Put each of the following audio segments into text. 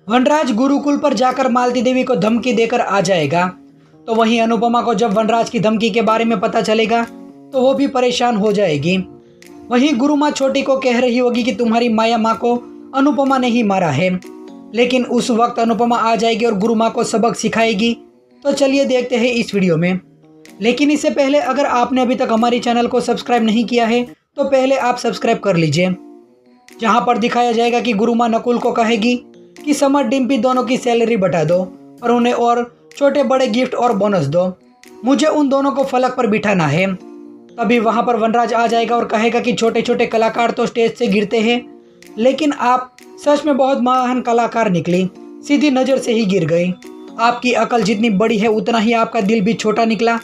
वनराज गुरुकुल पर जाकर मालती देवी को धमकी देकर आ जाएगा। तो वहीं अनुपमा को जब वनराज की धमकी के बारे में पता चलेगा तो वो भी परेशान हो जाएगी। वहीं गुरु माँ छोटी को कह रही होगी कि तुम्हारी माया माँ को अनुपमा ने ही मारा है, लेकिन उस वक्त अनुपमा आ जाएगी और गुरु माँ को सबक सिखाएगी। तो चलिए देखते हैं इस वीडियो में। लेकिन इससे पहले अगर आपने अभी तक हमारे चैनल को सब्सक्राइब नहीं किया है तो पहले आप सब्सक्राइब कर लीजिए। जहां पर दिखाया जाएगा कि गुरु माँ नकुल को कहेगी कि समर डिम्पी दोनों की सैलरी बढ़ा दो और उन्हें और छोटे बड़े गिफ्ट और बोनस दो, मुझे उन दोनों को फलक पर बिठाना है। तभी वहां पर वनराज आ जाएगा और कहेगा कि छोटे छोटे कलाकार तो स्टेज से गिरते हैं, लेकिन आप सच में बहुत महान कलाकार निकली, सीधी नज़र से ही गिर गई। आपकी अकल जितनी बड़ी है उतना ही आपका दिल भी छोटा निकला।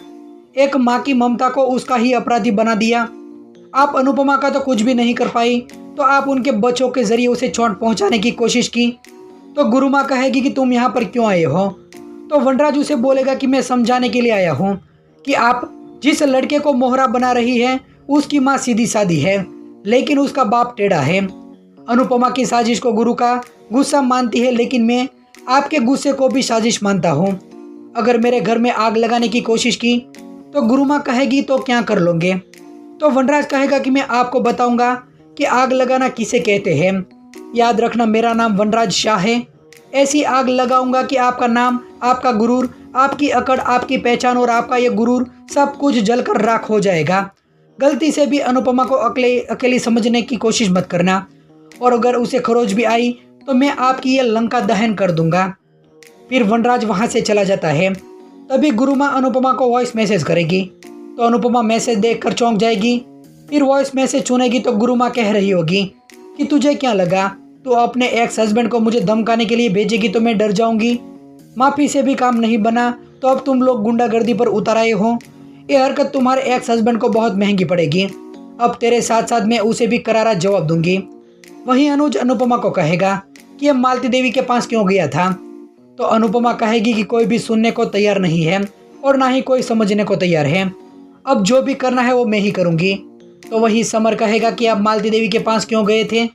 एक माँ की ममता को उसका ही अपराधी बना दिया। आप अनुपमा का तो कुछ भी नहीं कर पाई, तो आप उनके बच्चों के जरिए उसे चोट पहुंचाने की कोशिश की। तो गुरु माँ कहेगी कि तुम यहाँ पर क्यों आए हो। तो वनराज उसे बोलेगा कि मैं समझाने के लिए आया हूँ कि आप जिस लड़के को मोहरा बना रही है उसकी माँ सीधी सादी है, लेकिन उसका बाप टेढ़ा है। अनुपमा की साजिश को गुरु का गुस्सा मानती है, लेकिन मैं आपके गुस्से को भी साजिश मानता हूँ। अगर मेरे घर में आग लगाने की कोशिश की तो गुरु माँ कहेगी तो क्या कर लोगे। तो वनराज कहेगा कि मैं आपको बताऊंगा कि आग लगाना किसे कहते हैं। याद रखना, मेरा नाम वनराज शाह है। ऐसी आग लगाऊंगा कि आपका नाम, आपका गुरूर, आपकी अकड़, आपकी पहचान और आपका ये गुरूर सब कुछ जलकर राख हो जाएगा। गलती से भी अनुपमा को अकेली समझने की कोशिश मत करना, और अगर उसे खरोच भी आई तो मैं आपकी ये लंका दहन कर दूंगा। फिर वनराज वहां से चला जाता है। तभी गुरु माँ अनुपमा को वॉइस मैसेज करेगी। तो अनुपमा मैसेज देखकर चौंक जाएगी। फिर वॉइस मैसेज सुनेगी तो गुरु माँ कह रही होगी कि तुझे क्या लगा, तू अपने एक्स हस्बैंड को मुझे धमकाने के लिए भेजेगी तो मैं डर जाऊंगी। माफ़ी से भी काम नहीं बना तो अब तुम लोग गुंडागर्दी पर उतर आए हो। ये हरकत तुम्हारे एक्स हस्बैंड को बहुत महंगी पड़ेगी। अब तेरे साथ साथ मैं उसे भी करारा जवाब दूंगी। वहीं अनुज अनुपमा को कहेगा कि अब मालती देवी के पास क्यों गया था। तो अनुपमा कहेगी कि कोई भी सुनने को तैयार नहीं है और ना ही कोई समझने को तैयार है। अब जो भी करना है वो मैं ही करूंगी। तो वही समर कहेगा कि आप मालती देवी के पास क्यों गए थे,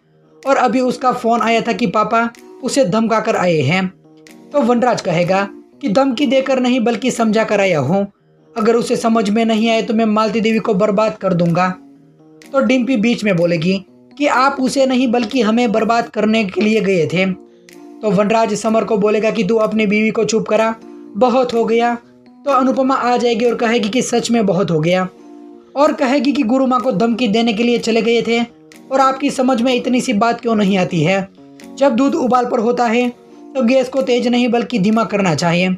और अभी उसका फ़ोन आया था कि पापा उसे धमका कर आए हैं। तो वनराज कहेगा कि धमकी देकर नहीं बल्कि समझा कर आया हूँ, अगर उसे समझ में नहीं आए तो मैं मालती देवी को बर्बाद कर दूंगा। तो डिम्पी बीच में बोलेगी कि आप उसे नहीं बल्कि हमें बर्बाद करने के लिए गए थे। तो वनराज समर को बोलेगा कि तू अपनी बीवी को चुप करा, बहुत हो गया। तो अनुपमा आ जाएगी और कहेगी कि सच में बहुत हो गया, और कहेगी कि गुरु माँ को धमकी देने के लिए चले गए थे और आपकी समझ में इतनी सी बात क्यों नहीं आती है। जब दूध उबाल पर होता है तो गैस को तेज नहीं बल्कि धीमा करना चाहिए।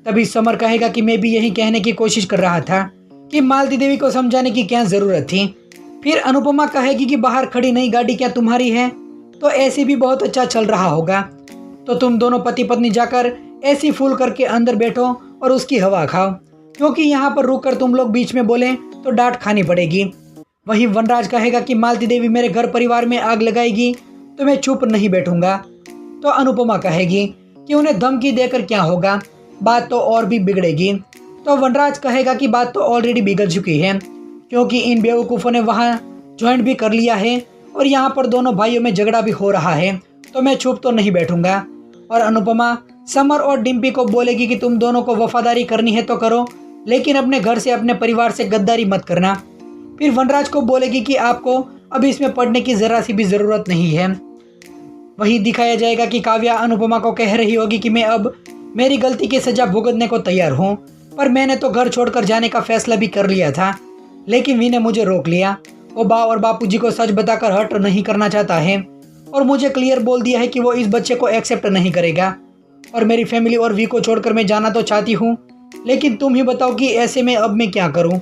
तभी समर कहेगा कि मैं भी यही कहने की कोशिश कर रहा था कि मालती देवी को समझाने की क्या ज़रूरत थी। फिर अनुपमा कहेगी कि बाहर खड़ी नई गाड़ी क्या तुम्हारी है, तो ऐसे भी बहुत अच्छा चल रहा होगा। तो तुम दोनों पति पत्नी जाकर ऐसी फूल करके अंदर बैठो और उसकी हवा खाओ, क्योंकि यहाँ पर रुक कर तुम लोग बीच में बोले तो डांट खानी पड़ेगी। वहीं वनराज कहेगा कि मालती देवी मेरे घर परिवार में आग लगाएगी तो मैं चुप नहीं बैठूंगा। तो अनुपमा कहेगी कि उन्हें धमकी देकर क्या होगा, बात तो और भी बिगड़ेगी। तो वनराज कहेगा कि बात तो ऑलरेडी बिगड़ चुकी है, क्योंकि इन बेवकूफ़ों ने वहाँ ज्वाइंट भी कर लिया है और यहाँ पर दोनों भाइयों में झगड़ा भी हो रहा है, तो मैं चुप तो नहीं बैठूंगा। और अनुपमा समर और डिम्पी को बोलेगी कि तुम दोनों को वफादारी करनी है तो करो, लेकिन अपने घर से अपने परिवार से गद्दारी मत करना। फिर वनराज को बोलेगी कि आपको अब इसमें पढ़ने की ज़रा सी भी ज़रूरत नहीं है। वहीं दिखाया जाएगा कि काव्या अनुपमा को कह रही होगी कि मैं अब मेरी गलती की सज़ा भुगतने को तैयार हूँ, पर मैंने तो घर छोड़कर जाने का फैसला भी कर लिया था, लेकिन वी ने मुझे रोक लिया। वो और बापूजी को सच बताकर हर्ट नहीं करना चाहता है और मुझे क्लियर बोल दिया है कि वो इस बच्चे को एक्सेप्ट नहीं करेगा, और मेरी फैमिली और वी को छोड़कर मैं जाना तो चाहती हूँ, लेकिन तुम ही बताओ कि ऐसे में अब मैं क्या करूँ।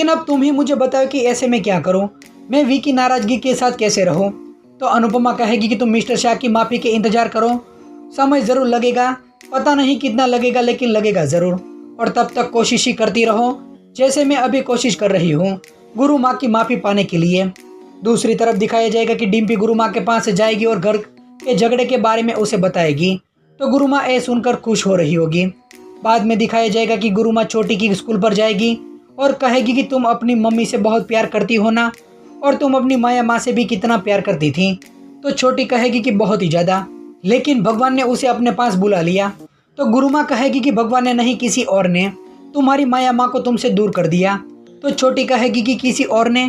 अब तुम ही मुझे बताओ कि ऐसे में क्या करूँ, मैं वी की नाराज़गी के साथ कैसे रहूँ। तो अनुपमा कहेगी कि तुम मिस्टर शाह की माफ़ी के इंतज़ार करो, समय ज़रूर लगेगा, पता नहीं कितना लगेगा लेकिन लगेगा ज़रूर, और तब तक कोशिश ही करती रहो जैसे मैं अभी कोशिश कर रही हूँ गुरु माँ की माफ़ी पाने के लिए। दूसरी तरफ दिखाया जाएगा कि डिम्पी गुरु माँ के पास जाएगी और घर के झगड़े के बारे में उसे बताएगी। तो गुरु माँ ये सुनकर खुश हो रही होगी। बाद में दिखाया जाएगा कि गुरु माँ छोटी की स्कूल पर जाएगी और कहेगी कि तुम अपनी मम्मी से बहुत प्यार करती हो ना, और तुम अपनी माया माँ से भी कितना प्यार करती थी। तो छोटी कहेगी कि बहुत ही ज़्यादा। लेकिन भगवान ने उसे अपने पास बुला लिया। तो गुरु माँ कहेगी कि भगवान ने नहीं, किसी और ने तुम्हारी माया माँ को तुमसे दूर कर दिया। तो छोटी कहेगी कि किसी और ने।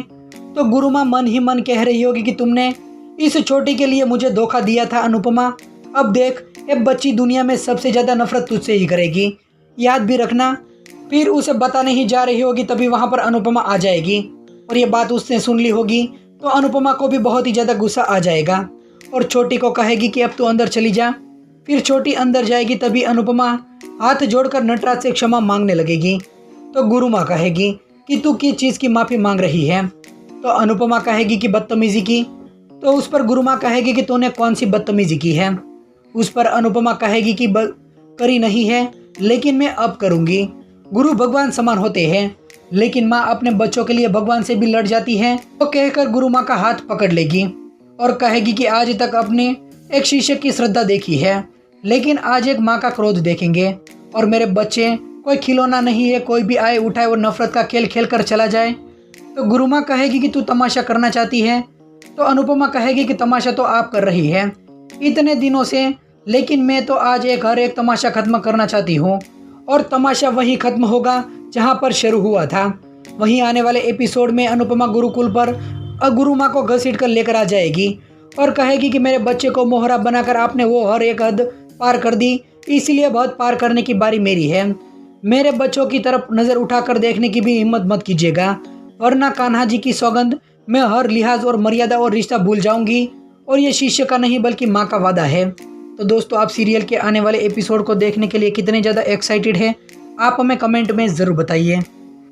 तो गुरु माँ मन ही मन कह रही होगी कि तुमने इस छोटी के लिए मुझे धोखा दिया था अनुपमा। अब देख, ये बच्ची दुनिया में सबसे ज़्यादा नफरत तुझसे ही करेगी, याद भी रखना। फिर उसे बताने ही जा रही होगी, तभी वहाँ पर अनुपमा आ जाएगी और ये बात उसने सुन ली होगी। तो अनुपमा को भी बहुत ही ज़्यादा गुस्सा आ जाएगा और छोटी को कहेगी कि अब तू अंदर चली जा। फिर छोटी अंदर जाएगी, तभी अनुपमा हाथ जोड़कर नटराज से क्षमा मांगने लगेगी। तो गुरु माँ कहेगी कि तू किस चीज़ की माफ़ी मांग रही है। तो अनुपमा कहेगी कि बदतमीजी की। तो उस पर गुरु माँ कहेगी कि तूने कौन सी बदतमीजी की है। उस पर अनुपमा कहेगी कि करी नहीं है, लेकिन मैं अब करूँगी। गुरु भगवान समान होते हैं, लेकिन माँ अपने बच्चों के लिए भगवान से भी लड़ जाती है। तो कहकर गुरु माँ का हाथ पकड़ लेगी और कहेगी कि आज तक अपने एक शिक्षक की श्रद्धा देखी है, लेकिन आज एक माँ का क्रोध देखेंगे। और मेरे बच्चे कोई खिलौना नहीं है, कोई भी आए उठाए और नफरत का खेल खेल कर चला जाए। तो गुरु माँ कहेगी कि तू तमाशा करना चाहती है। तो अनुपमा कहेगी कि तमाशा तो आप कर रही है इतने दिनों से, लेकिन मैं तो आज हर एक तमाशा खत्म करना चाहती हूँ। और तमाशा वहीं खत्म होगा जहाँ पर शुरू हुआ था। वहीं आने वाले एपिसोड में अनुपमा गुरुकुल पर गुरु माँ को घसीट कर लेकर आ जाएगी और कहेगी कि मेरे बच्चे को मोहरा बनाकर आपने वो हर एक हद पार कर दी, इसलिए बहुत पार करने की बारी मेरी है। मेरे बच्चों की तरफ नज़र उठाकर देखने की भी हिम्मत मत कीजिएगा, वरना कान्हा जी की सौगंध मैं हर लिहाज और मर्यादा और रिश्ता भूल जाऊंगी। और ये शिष्य का नहीं बल्कि माँ का वादा है। तो दोस्तों, आप सीरियल के आने वाले एपिसोड को देखने के लिए कितने ज़्यादा एक्साइटेड हैं, आप हमें कमेंट में ज़रूर बताइए।